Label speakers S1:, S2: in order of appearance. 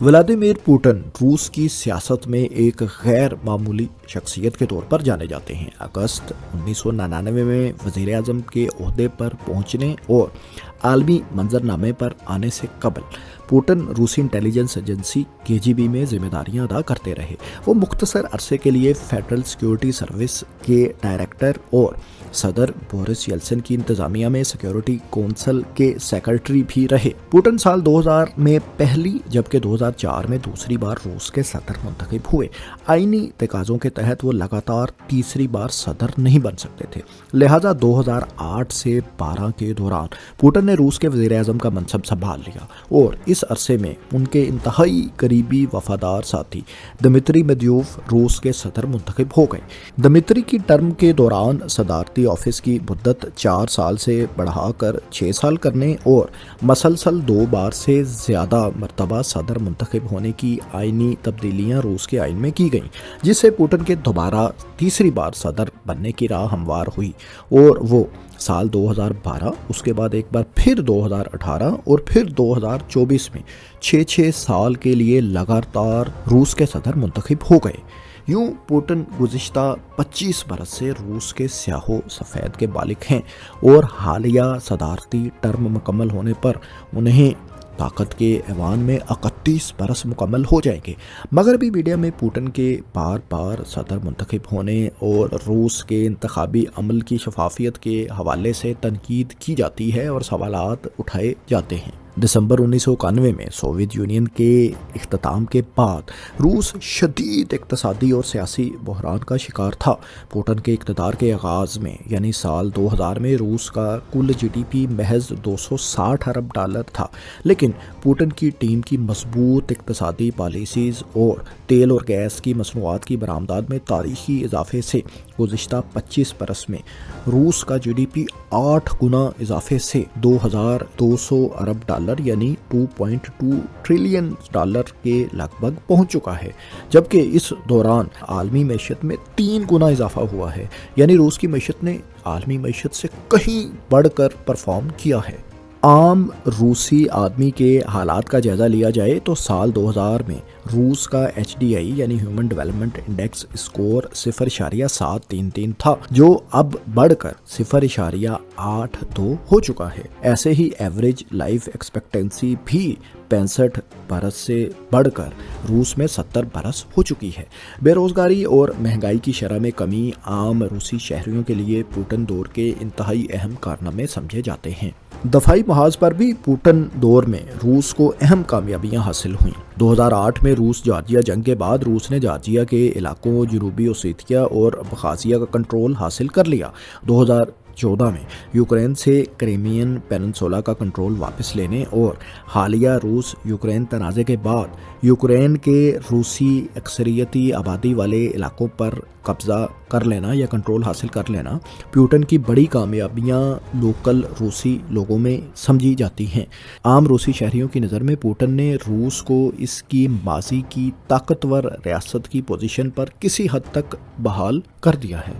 S1: Vladimir Putin रूस की सियासत में एक गैर मामूली शख्सियत के तौर पर जाने जाते हैं। अगस्त 1999 में वज़ीर आज़म के ओहदे पर पहुंचने और आलमी मंजरनामे पर आने से कबल पुतिन रूसी इंटेलिजेंस एजेंसी केजीबी में जिम्मेदारियां अदा करते रहे। वो मुख्तसर अरसे के लिए फेडरल सिक्योरिटी सर्विस के डायरेक्टर और सदर बोरिस येल्सिन की इंतजामिया में सिक्योरिटी कौंसिल के सेक्रेटरी भी रहे। पुतिन साल 2000 में पहली जबकि 2004 में दूसरी बार रूस के सदर मुंतखब हुए। आईनी तकाज़ों के तहत वो लगातार तीसरी बार सदर नहीं बन सकते थे, लिहाजा 2008 से 12 के दौरान पुतिन ने रूस के वज़ीर आज़म का मनसब संभाल लिया और इस अरसे में उनके इंतहाई करीबी वफादार साथी दमित्री मेदवेदेव रूस के सदर मुंतखब हो गए। दमित्री की टर्म के दौरान सदारती ऑफिस की मुद्दत 4 साल से बढ़ाकर 6 साल करने और मसलसल 2 बार से ज़्यादा मरतबा सदर मुंतखब होने की आइनी तब्दीलियाँ रूस के आइन में की गईं, जिससे पुतिन के दोबारा तीसरी बार सदर बनने की राह हमवार हुई और वो साल 2012, उसके बाद एक बार फिर 2018 और फिर 2024 में 6 साल के लिए लगातार रूस के सदर मुंतखब हो गए। यूं पुतिन गुज़िश्ता 25 बरस से रूस के स्याहो सफ़ेद के मालिक हैं और हालिया सदारती टर्म मुकम्मल होने पर उन्हें ताकत के ऐवान में 31 बरस मुकम्मल हो जाएंगे। मगरबी मीडिया में पुतिन के बार बार सदर मुंतखब होने और रूस के इंतखाबी अमल की शफाफियत के हवाले से तनकीद की जाती है और सवालात उठाए जाते हैं। दिसंबर 1991 में सोवियत यूनियन के इख्तिताम के बाद रूस शदीद इक़्तिसादी और सियासी बहरान का शिकार था। पुतिन के इक़्तिदार के आगाज़ में यानी साल 2000 में रूस का कुल जीडीपी महज 260 अरब डॉलर था, लेकिन पुतिन की टीम की मजबूत इक़्तिसादी पॉलिसीज़ और तेल और गैस की मसनूआत की बरामदात में तारीखी इजाफे से गुज़िश्ता 25 बरस में रूस का जीडीपी 8 गुना इजाफे से 2200 अरब डॉलर यानी 2.2 ट्रिलियन डॉलर के लगभग पहुंच चुका है, जबकि इस दौरान आलमी मईशत में 3 गुना इजाफा हुआ है, यानी रूस की मईशत ने आलमी मईशत से कहीं बढ़कर परफॉर्म किया है। आम रूसी आदमी के हालात का जायज़ा लिया जाए तो साल 2000 में रूस का HDI यानी ह्यूमन डेवलपमेंट इंडेक्स स्कोर 0.733 था, जो अब बढ़कर 0.82 हो चुका है। ऐसे ही एवरेज लाइफ एक्सपेक्टेंसी भी 65 बरस से बढ़कर रूस में 70 बरस हो चुकी है। बेरोजगारी और महंगाई की शरह में कमी आम रूसी शहरियों के लिए पुतिन दौर के इंतहाई अहम कारनामे समझे जाते हैं। दफाई महाज पर भी पुतिन दौर में रूस को अहम कामयाबियां हासिल हुईं। 2008 में रूस जॉर्जिया जंग के बाद रूस ने जॉर्जिया के इलाकों जनूबी ओसेतिया और अब्खाज़िया का कंट्रोल हासिल कर लिया। 2014 में यूक्रेन से क्रीमियन पेनिनसुला का कंट्रोल वापस लेने और हालिया रूस यूक्रेन तनाज़े के बाद यूक्रेन के रूसी अक्सरियती आबादी वाले इलाकों पर कब्ज़ा कर लेना या कंट्रोल हासिल कर लेना पुतिन की बड़ी कामयाबियां लोकल रूसी लोगों में समझी जाती हैं। आम रूसी शहरियों की नज़र में पुतिन ने रूस को इसकी माजी की ताकतवर रियासत की पोजीशन पर किसी हद तक बहाल कर दिया है।